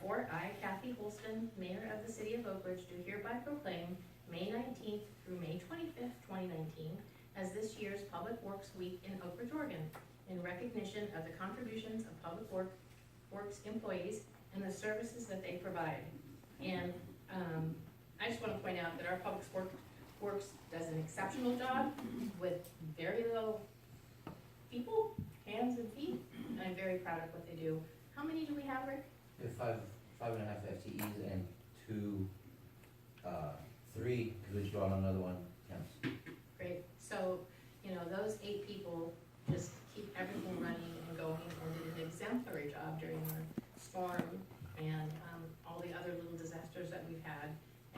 Therefore, I, Kathy Holston, Mayor of the City of Oakridge, do hereby proclaim May 19th through May 25th, 2019, as this year's Public Works Week in Oakridge, Oregon, in recognition of the contributions of Public Works employees and the services that they provide. And I just want to point out that our Public Works does an exceptional job with very little people, hands and feet, and I'm very proud of what they do. How many do we have, Rick? We have five and a half FTEs and three, because we just brought on another one, counts. Great. So, those 8 people just keep everything running and going and did an exemplary job during the storm and all the other little disasters that we've had.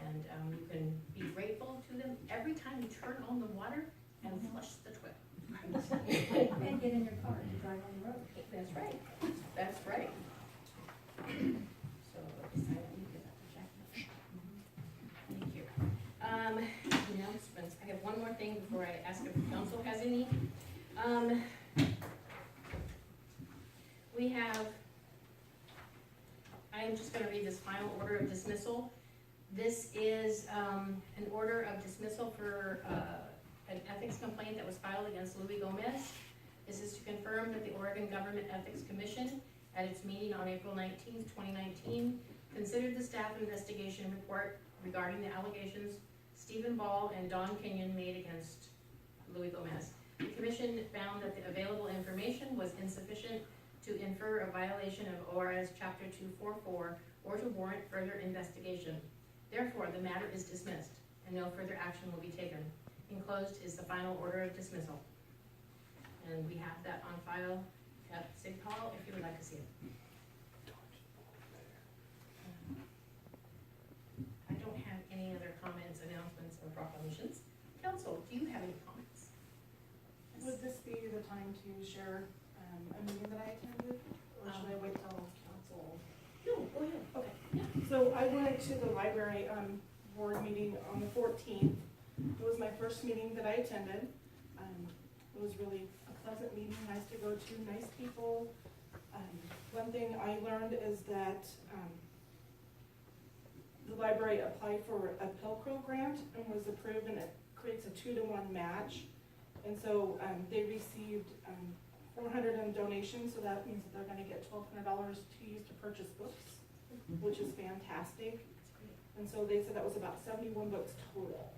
And you can be grateful to them every time you turn on the water and flush the toilet. And get in your car and drive on the road. That's right. That's right. So, thank you. Announcements. I have one more thing before I ask if the council has any. I'm just gonna read this final order of dismissal. This is an order of dismissal for an ethics complaint that was filed against Louis Gomez. This is to confirm that the Oregon Government Ethics Commission, at its meeting on April 19th, 2019, considered the staff investigation report regarding the allegations Stephen Ball and Don Kenyon made against Louis Gomez. The commission found that the available information was insufficient to infer a violation of ORS Chapter 244 or to warrant further investigation. Therefore, the matter is dismissed and no further action will be taken. Enclosed is the final order of dismissal. And we have that on file at City Hall if you would like to see it. I don't have any other comments, announcements, or proclamations. Council, do you have any comments? Would this be the time to share a meeting that I attended, or should I wait till council? No, go ahead. Okay. Yeah. So I went to the library board meeting on the 14th. It was my first meeting that I attended. It was really a pleasant meeting, nice to go to, nice people. One thing I learned is that the library applied for a Pilcrow grant and was approved, and it creates a 2-to-1 match. And so they received $400 in donations, so that means that they're going to get $1,200 to use to purchase books, which is fantastic. And so they said that was about 71 books total.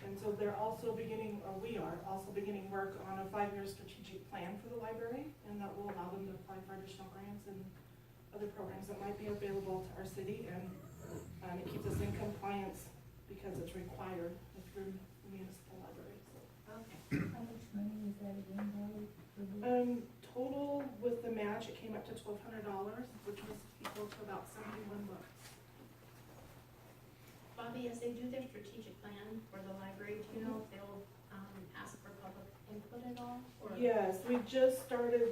And so they're also beginning, or we are also beginning work on a 5-year strategic plan for the library, and that will allow them to apply for additional grants and other programs that might be available to our city. And it keeps us in compliance because it's required through the municipal library. So. Okay. How much money is that again, Molly? Total with the match, it came up to $1,200, which was equal to about 71 books. Bobby, as they do their strategic plan for the library, do you know if they'll ask for public input at all? Or? Yes, we just started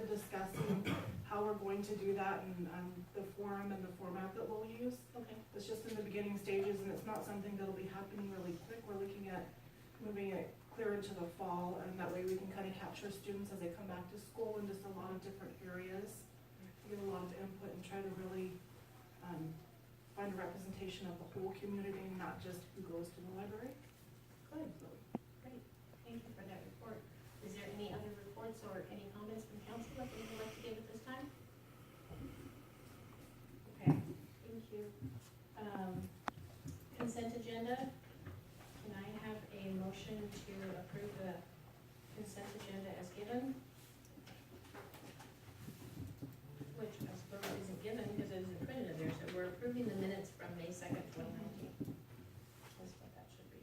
discussing how we're going to do that and the forum and the format that we'll use. Okay. It's just in the beginning stages, and it's not something that'll be happening really quick. We're looking at moving it clear into the fall, and that way we can kind of capture students as they come back to school in just a lot of different areas, get a lot of input, and try to really find a representation of the whole community, not just who goes to the library. Good. Great. Thank you for that report. Is there any other reports or any comments from council that you would like to give at this time? Okay. Thank you. Consent agenda. Can I have a motion to approve the consent agenda as given? Which I suppose isn't given because it isn't printed there, so we're approving the minutes from May 2nd, 2019. That's what that should be.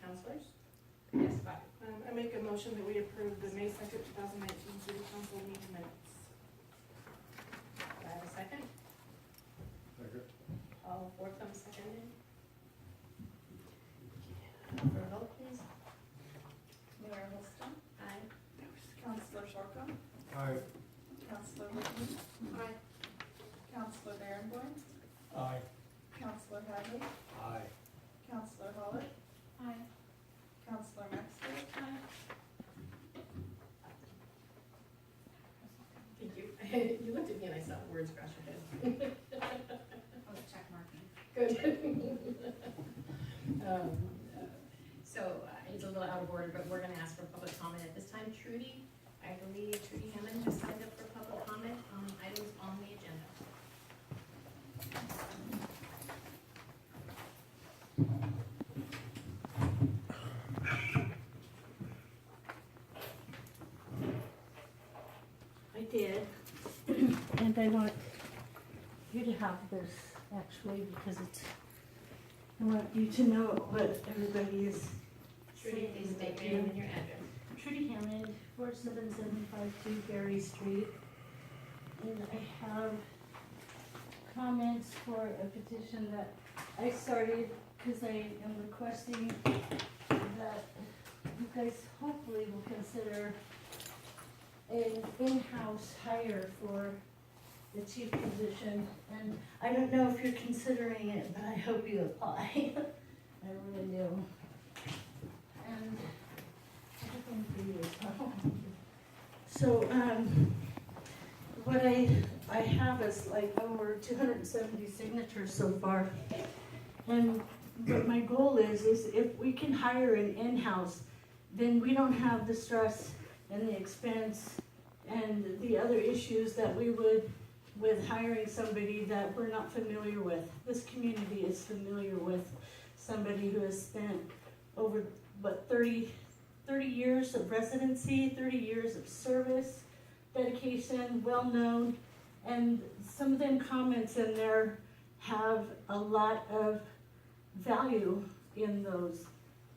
Counselors? Yes, Bobby. I make a motion that we approve the May 2nd, 2019 City Council meeting minutes. Do I have a second? Second. All four come seconded. For a vote, please. Mayor Holston, Aye. Councilor Shortcom, Aye. Councilor Whitney, Aye. Councilor Barenboim, Aye. Councilor Hadley, Aye. word scratch your head. I was check marking. Good. Um, So, it's a little out of order, but we're gonna ask for public comment at this time. Trudy, I believe Trudy Hammond has signed up for public comment on items on the agenda. I did, and I want you to have this actually because I want you to know what everybody is Trudy, saying. please state your name and your address. Trudy Hammond, 47752 Berry Street. And I have comments for a petition that I started because I am requesting that you guys hopefully will consider an in-house hire for the chief position. And I don't know if you're considering it, but I hope you apply. I really do. And everything for you as well. So, what I have is like over 270 signatures so far. And what my goal is if we can hire an in-house, then we don't have the stress and the expense and the other issues that we would with hiring somebody that we're not familiar with. This community is familiar with somebody who has spent over, 30 years of residency, 30 years of service, dedication, well-known, and some of them comments in there have a lot of value in those.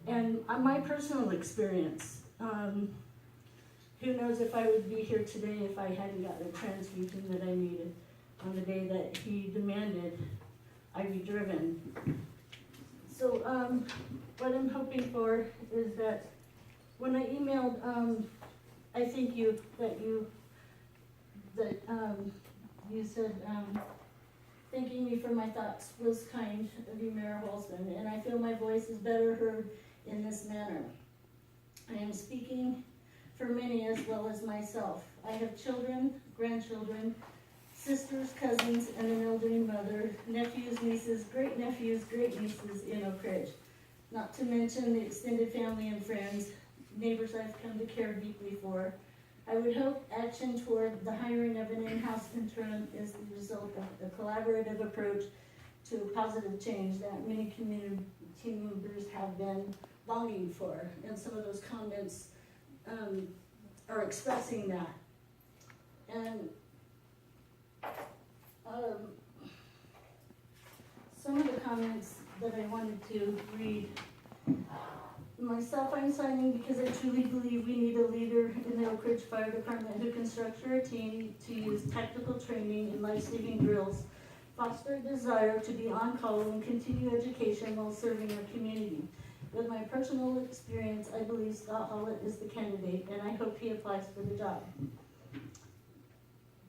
And my personal experience, who knows if I would be here today if I hadn't gotten the transfusion that I needed on the day that he demanded I be driven. So what I'm hoping for is that when I emailed, I thank you that you said thanking me for my thoughts was kind of you, Mayor Holston, and I feel my voice is better heard in this manner. I am speaking for many as well as myself. I have children, grandchildren, sisters, cousins, and an elderly mother, nephews, nieces, great-nephews, great-nieces in Oakridge. Not to mention the extended family and friends, neighbors I've come to care deeply for. I would hope action toward the hiring of an in-house intern is the result of a collaborative approach to a positive change that many community team members have been longing for. And some of those comments are expressing that. And some of the comments that I wanted to read. Myself, I'm signing because I truly believe we need a leader in the Oakridge Fire Department who can structure a team to use tactical training and life-saving drills, foster a desire to be on call and continue education while serving our community. With my personal experience, I believe Scott Hollett is the candidate, and I hope he applies for the job.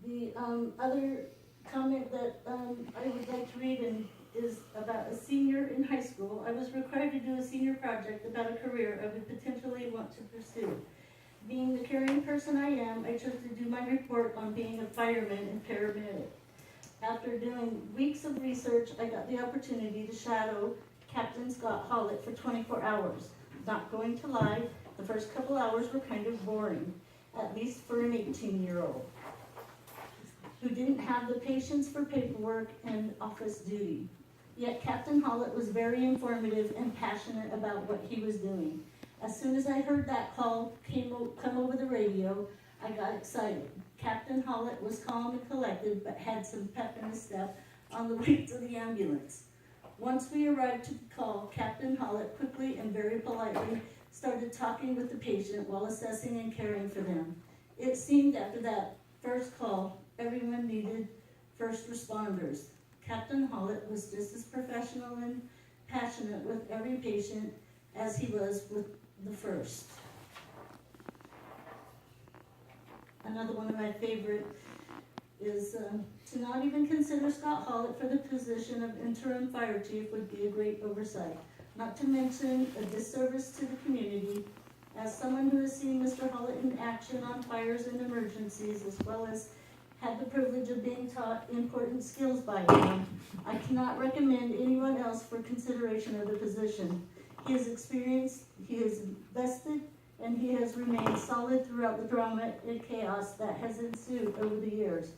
The other comment that I would like to read is about a senior in high school. I was required to do a senior project about a career I would potentially want to pursue. Being the caring person I am, I chose to do my report on being a fireman and paramedic. After doing weeks of research, I got the opportunity to shadow Captain Scott Hollett for 24 hours. Not going to lie, the first couple hours were kind of boring, at least for an 18-year-old who didn't have the patience for paperwork and office duty. Yet Captain Hollett was very informative and passionate about what he was doing. As soon as I heard that call come over the radio, I got excited. Captain Hollett was calm and collected, but had some pep in his step on the way to the ambulance. Once we arrived to the call, Captain Hollett quickly and very politely started talking with the patient while assessing and caring for them. It seemed after that first call, everyone needed first responders. Captain Hollett was just as professional and passionate with every patient as he was with the first. Another one of my favorite is to not even consider Scott Hollett for the position of interim fire chief would be a great oversight. Not to mention a disservice to the community. As someone who has seen Mr. Hollett in action on fires and emergencies, as well as had the privilege of being taught important skills by him. I cannot recommend anyone else for consideration of the position. He is experienced, he is vested, and he has remained solid throughout the drama and chaos that has ensued over the years.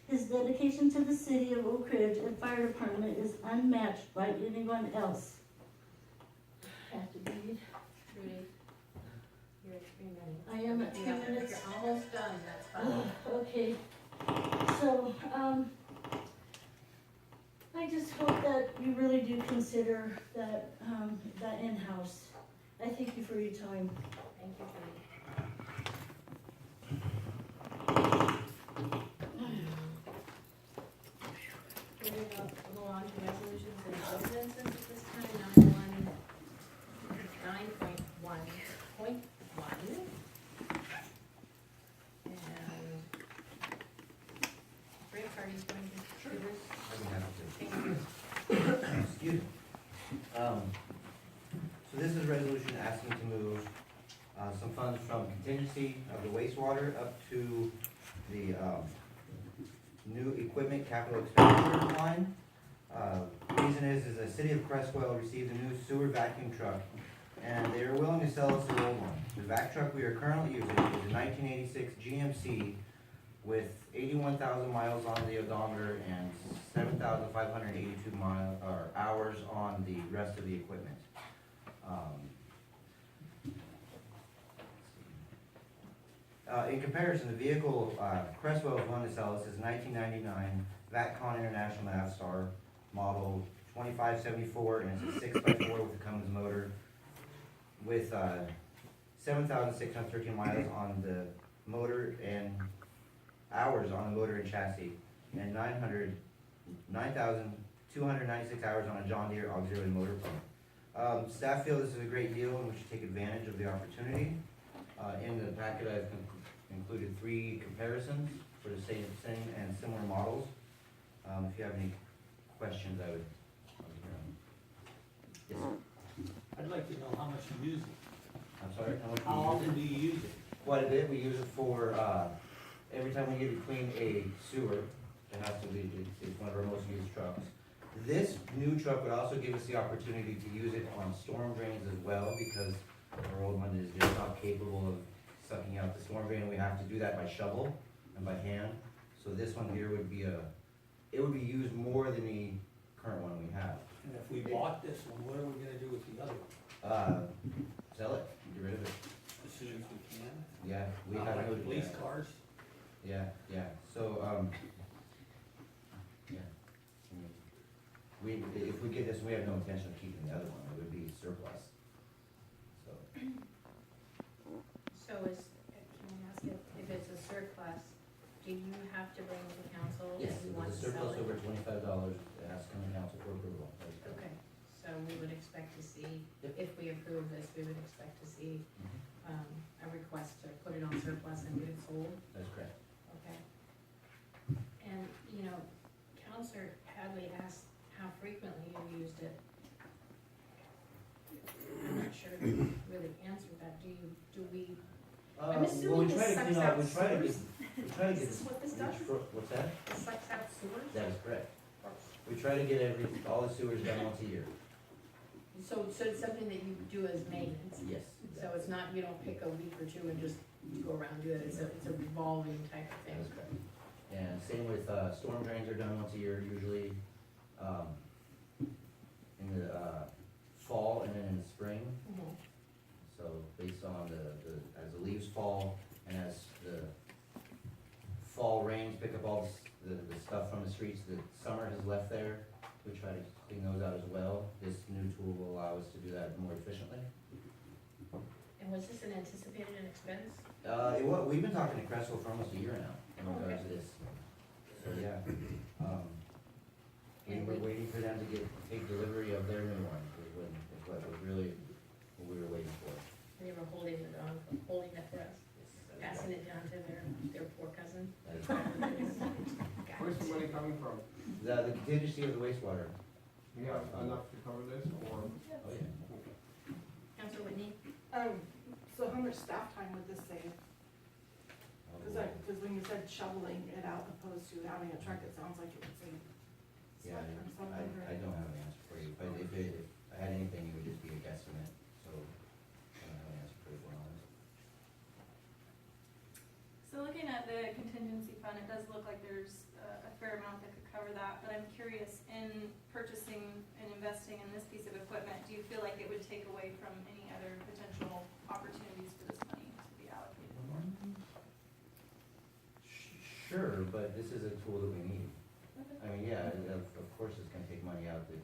His dedication to the city of Oakridge and fire department is unmatched by anyone else. Have to read. Trudy, you're at 3 minutes. I am at 3 Yeah, minutes. You're almost done, that's fine. Okay, so, I just hope that you really do consider that, that in-house. I thank you for your time. Thank you, Trudy. We're gonna go on to resolutions and ordinances at this time, 9.1. And Rick, are you going to do this? I'd be happy Thank you. to. Excuse me. So this is a resolution asking to move, some funds from contingency of the wastewater up to the, new equipment capital expenditure line. Reason is the city of Crestwell received a new sewer vacuum truck, and they are willing to sell us the old one. The vac truck we are currently using is a 1986 GMC with 81,000 miles on the odometer and 7,582 hours on the rest of the equipment. In comparison, the vehicle Crestwell is willing to sell us is 1999 VATCon International Navstar model 2574, and it's a 6x4 with a Cummins motor with 7,613 miles on the motor and hours on the motor and chassis, and 9,296 hours on a John Deere auxiliary motor pump. Staff feel this is a great deal and we should take advantage of the opportunity. In the packet, I've included 3 comparisons for the same and similar models. If you have any questions, I would hear them. Yes, sir. I'd like to know how much you use it. I'm sorry, how much How do you use often it? do you use it? Quite a bit. We use it for, every time we need to clean a sewer, it has to be, it's one of our most used trucks. This new truck would also give us the opportunity to use it on storm drains as well, because our old one is just not capable of sucking out the storm drain. We have to do that by shovel and by hand. So this one here would be it would be used more than the current one we have. And if we bought this one, what are we gonna do with the other one? Sell it, get rid of it. As soon as we can? Yeah, we Not have like no. police cars? Yeah, so, yeah. If we get this, we have no intention of keeping the other one, it would be surplus. So, So is, can I ask if it's a surplus, do you have to bring to council if yes, you if want it's to a sell surplus it? over $25, it has to come to council for approval. That is correct. Okay, so we would expect to see, Yep. if we approve this, we would expect to see, Mhm. a request to put it on surplus and get it sold, That's correct. okay? And, you know, Counselor Hadley asked how frequently you used it. I'm not sure that you really answered that, do we, I'm Well, assuming we this try to sucks clean out out, we try to get, sewers? we try to Is get. this what this each does? What's that? it sucks out sewers? That is correct. We try to get all the sewers done once a year. So it's something that you do as maintenance? Yes. So it's not, you don't pick a week or two and just go around and do it, it's a revolving type of That thing? is correct. And same with, storm drains are done once a year usually, in the, fall and then in the spring. Mhm. So based on as the leaves fall and as the fall rains pick up all the stuff from the streets that summer has left there, we try to clean those out as well. This new tool will allow us to do that more efficiently. And was this an anticipated expense? We've been talking to Crestwell for almost a year now in regards to this. So, yeah. We were waiting for them to take delivery of their new one, is what was really what we were waiting for. They were holding it for us, passing it down to their poor cousin. That is- Got Where's the it. money coming from? The contingency of the wastewater. You have enough to cover this, or? Oh, yeah. Counselor Whitney? So how much staff time would this save? Well, Cause when you said shoveling it out opposed to having a truck, it sounds like it would save. Yeah, stuff or something, or- I don't have an answer for you, but if I had anything, it would just be a guesstimate, so I don't have an answer for you, to be honest. So looking at the contingency fund, it does look like there's a fair amount that could cover that, but I'm curious, in purchasing and investing in this piece of equipment, do you feel like it would take away from any other potential opportunities for this money to be allocated? Sure, but this is a tool that we need. I mean, yeah, of course it's gonna take money out that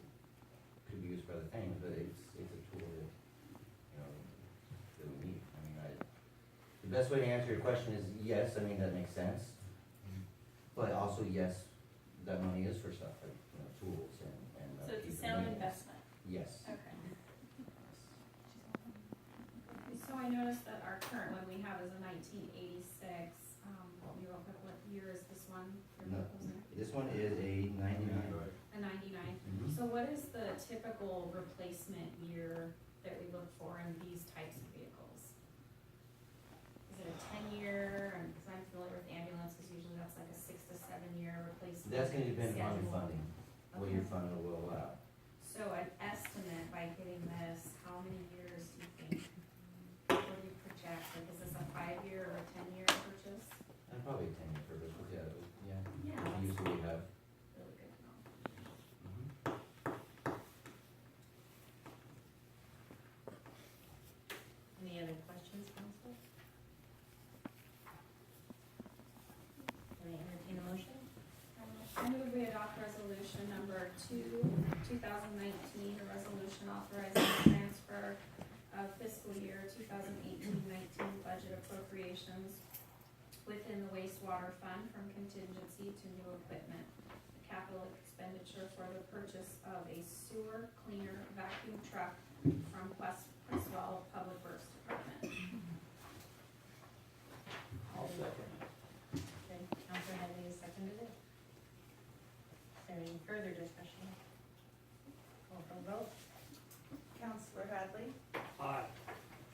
could be used for other things, but it's a tool that, you know, that we need. I mean, the best way to answer your question is yes, I mean, that makes sense. But also, yes, that money is for stuff like, you know, tools and. So it's a keeping sound maintenance. investment? Yes. Okay. So I noticed that our current one we have is a 1986, what we wrote, what year is this one? You're No. proposing? This one is a 99. A 99. Mhm. So what is the typical replacement year that we look for in these types of vehicles? Is it a 10-year, and, cause I'm familiar with ambulances, usually that's like a 6 to 7 year replacement. That's gonna depend upon your schedule. funding, what your fund will allow. So an estimate by getting this, how many years do you think? What do you project? Like, is this a 5-year or a 10-year purchase? And probably a 10-year purpose, but yeah, Yeah, the that's use that we have. really good to know. Mhm. Any other questions, council? Can I entertain a motion? I move we adopt resolution number 2019, a resolution authorizing the transfer of fiscal year 2018-19 budget appropriations within the wastewater fund from contingency to new equipment. Capital expenditure for the purchase of a sewer cleaner vacuum truck from Crestwell Public Works Department. I'll second. Okay, Counselor Henry has seconded it. Is there any further discussion? Call for the vote. Counselor Hadley, Aye.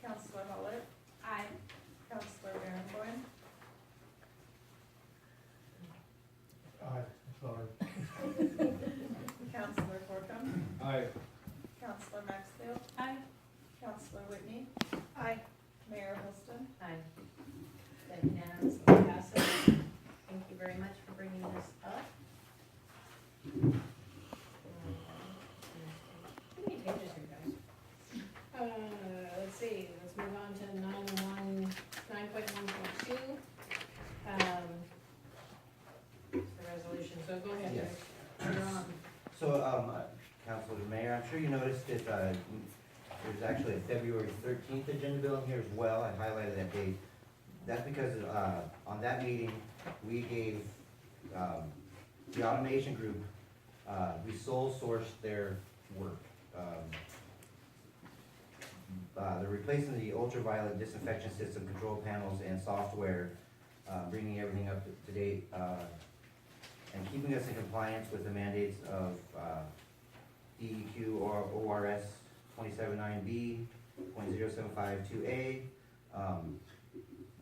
Counselor Holler, Aye. Counselor Barenboim, Aye, sorry. Counselor Corkum, Aye. Counselor Maxfield, Aye. Counselor Whitney. Aye. Mayor Holston. Aye. That unanimously passes. Thank you very much for bringing this up. Too many pages here, guys. Let's see, let's move on to 9.1.2. It's the resolution, so go ahead. Yes. Rick. You're on. So, Councilor Mayor, I'm sure you noticed that, there's actually a February 13th agenda bill in here as well. I highlighted that date. That's because, on that meeting, we gave, the automation group, we sole sourced their work. They're replacing the ultraviolet disinfection system, control panels, and software, bringing everything up to date, and keeping us in compliance with the mandates of, DEQ or ORS 279B, .0752A.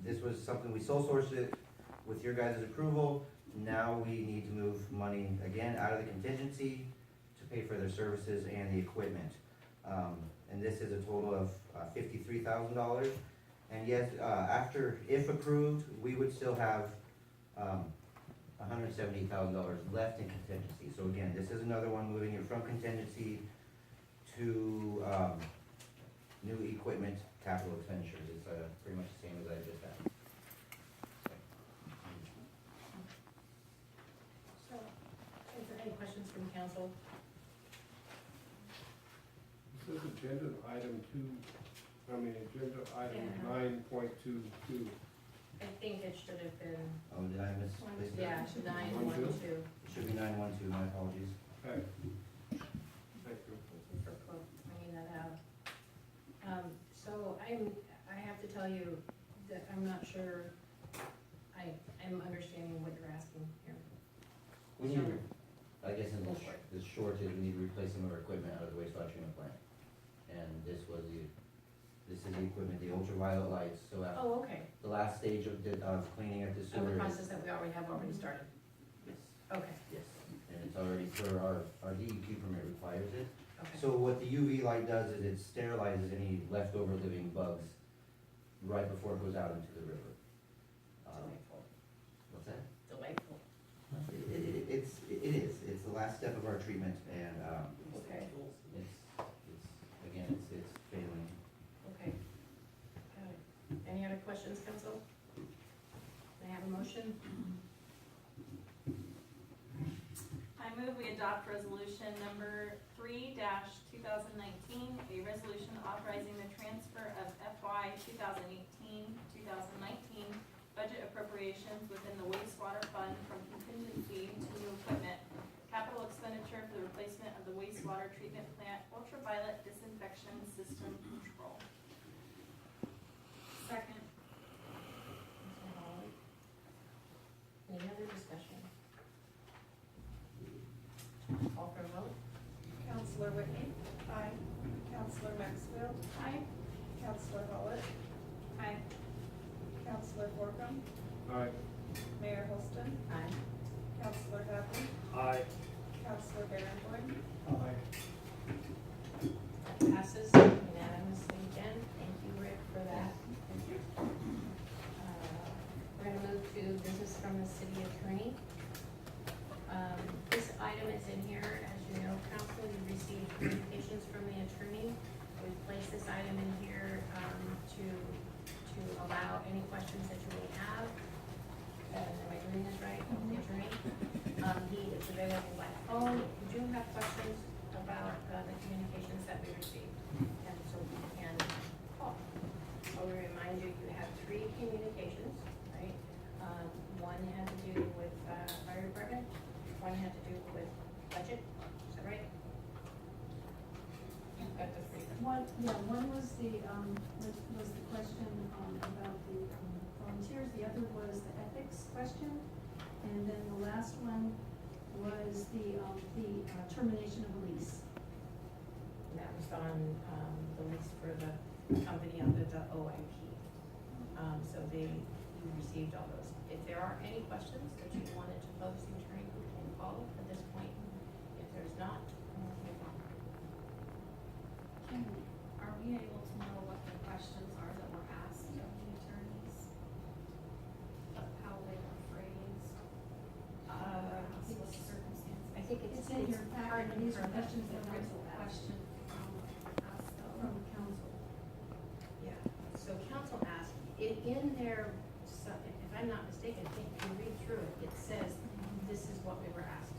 This was something, we sole sourced it with your guys' approval. Now we need to move money again out of the contingency to pay for their services and the equipment. And this is a total of $53,000. And yes, after, if approved, we would still have $178,000 left in contingency. So again, this is another one moving it from contingency to new equipment capital expenditures. It's pretty much the same as I just had. So, is there any questions from council? This is agenda item agenda item Yeah. 9.22. I think it should have been, Oh, did I misplace that? yeah, 9.12. It should be 912, my apologies. Okay. Thank you. Thank you for pointing that out. So I have to tell you that I'm not sure I'm understanding what you're asking here. We need, I guess in Go the for it. the short is we need to replace some of our equipment out of the wastewater treatment plant. And this is the equipment, the ultraviolet lights, so Oh, okay, the last stage of cleaning at the of sewer the is. process that we already started, Yes, okay, yes, and it's already for our DEQ permit requires it. okay. So what the UV light does is it sterilizes any leftover living bugs right before it goes out into the river. Delightful, What's that? delightful, It is, it's the last step of our treatment, and, okay, it's failing. okay. Got it. Any other questions, council? May I have a motion? I move we adopt resolution number 3-2019, a resolution authorizing the transfer of FY 2018-2019 budget appropriations within the wastewater fund from contingency to new equipment, capital expenditure for the replacement of the wastewater treatment plant ultraviolet disinfection system control. Second. Mr. Holly? Any other discussion? Call for a vote? Counselor Whitney? Aye. Counselor Maxfield? Aye. Counselor Hallett? Aye. Counselor Borkum? Aye. Mayor Holston? Aye. Counselor Hadley? Aye. Counselor Barenboim? Aye. That passes unanimously again. Thank you, Rick, for that. Thank you. We're gonna move to business from the city attorney. This item is in here, as you know, council, you received communications from the attorney. We've placed this item in here, to allow any questions that you may have. Am I doing this right, the attorney? He is available by phone. If you do have questions about, the communications that we received, and so we can call. I will remind you, you have 3 communications, right? One had to do with, fire department, one had to do with budget, is that right? You've got the 3. One was the question, about the volunteers, the other was the ethics question, and then the last one was the termination of a lease. And that was on, the lease for the company under the OIP. So you received all those. If there are any questions that you wanted to pose to the attorney, we can call at this point. If there's not, we'll move on. Are we able to know what the questions are that were asked of the attorneys? Of how they were phrased? What the circumstances? I think it's It's in your hard packet, to these are prevent. questions that There was council a asked question from us though. from council. Yeah, so council asked, in their, if I'm not mistaken, I think if you read through it, it says, this is what we were asked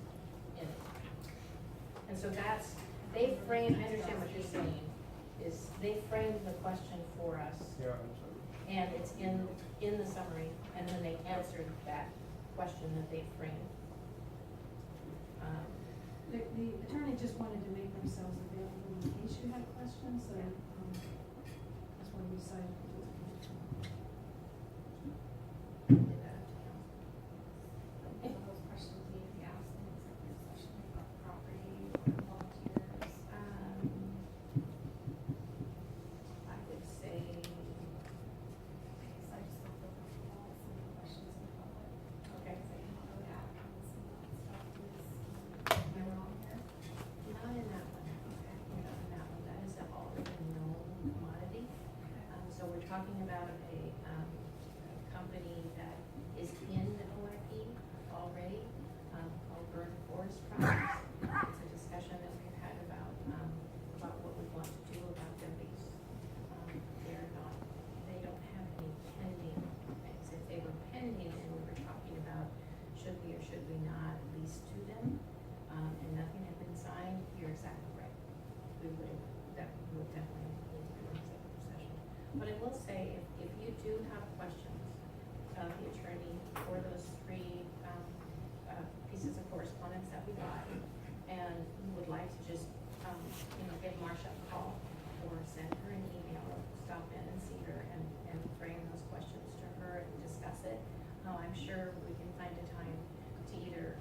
in it. And so that's, they framed, I understand what you're saying, is they framed the question for us, Yeah, I'm sorry. and it's in the summary, and then they answered that question that they framed. The attorney just wanted to make themselves available in case you had questions, so, that's why we decided to do it. Did that to council. Some of those questions need to be asked in executive session about property or volunteers. I would say, Because I just don't feel comfortable with some of the questions in public. okay, Because I can know that and some of that stuff is, am I wrong here? not in that one, okay, we're not in that one, that is an already known commodity. So we're talking about a company that is in the OIP already, called Burn Forest Products. It's a discussion that we've had about what we want to do about their lease. They don't have any pending things. If they were pending and we were talking about should we or should we not lease to them, and nothing had been signed, you're exactly right. We would definitely need to do an executive session. But I will say, if you do have questions of the attorney for those 3 pieces of correspondence that we got, and you would like to just, give Marcia a call or send her an email, or stop in and see her and frame those questions to her and discuss it, I'm sure we can find a time to either,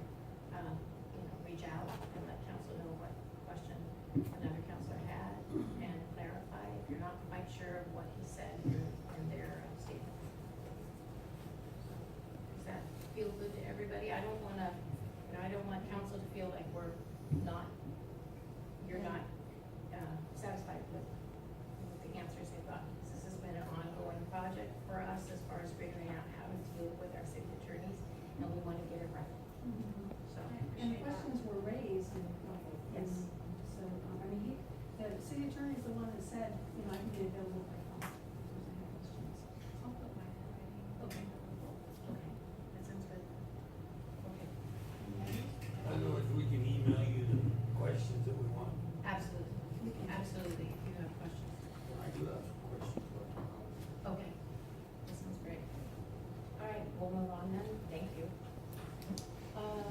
reach out and let council know what question another counselor had and clarify. If you're not quite sure of what he said, and we wanna get it right, so. And the questions were raised and, Yes. so, I mean, the city attorney is the one that said, you know, I can be available by phone. If I have questions. I'll put mine in writing. Okay. Okay, that sounds good. Okay. In other words, we can email you the questions that we want. Absolutely, absolutely, if you have questions. I do have some questions, but Okay, that sounds great. All right, we'll move on then, thank you.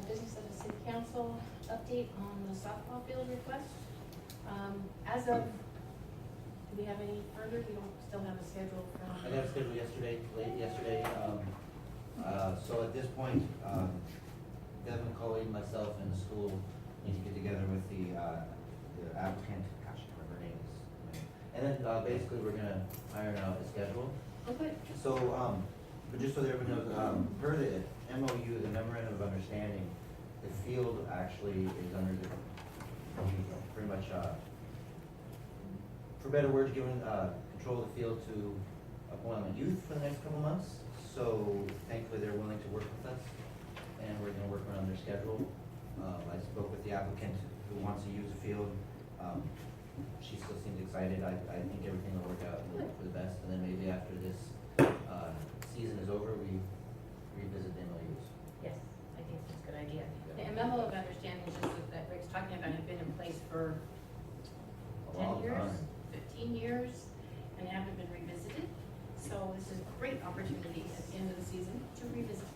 Business of the city council, update on the softball field request. As of, do we have any further, we don't still have a schedule from? I got it scheduled yesterday, late yesterday, so at this point, Devin, Colleen, myself, and the school need to get together with the applicant, gosh, I can't remember her name. And then, basically, we're gonna iron out a schedule. Oh, good. So, but just so that everyone knows, per the MOU, the memorandum of understanding, the field actually is under the, pretty much, for better words, given, control of the field to Appointment Youth for the next couple months. So thankfully, they're willing to work with us, and we're gonna work around their schedule. I spoke with the applicant who wants to use the field. She still seems excited. I think everything will work out for the best, and then maybe after this, season is over, we revisit the MOUs. Yes, I think that's a good idea. The memo of understanding is just that Rick's talking about had been in place for A 10 long years, time. 15 years, and haven't been revisited. So this is a great opportunity at the end of the season to revisit.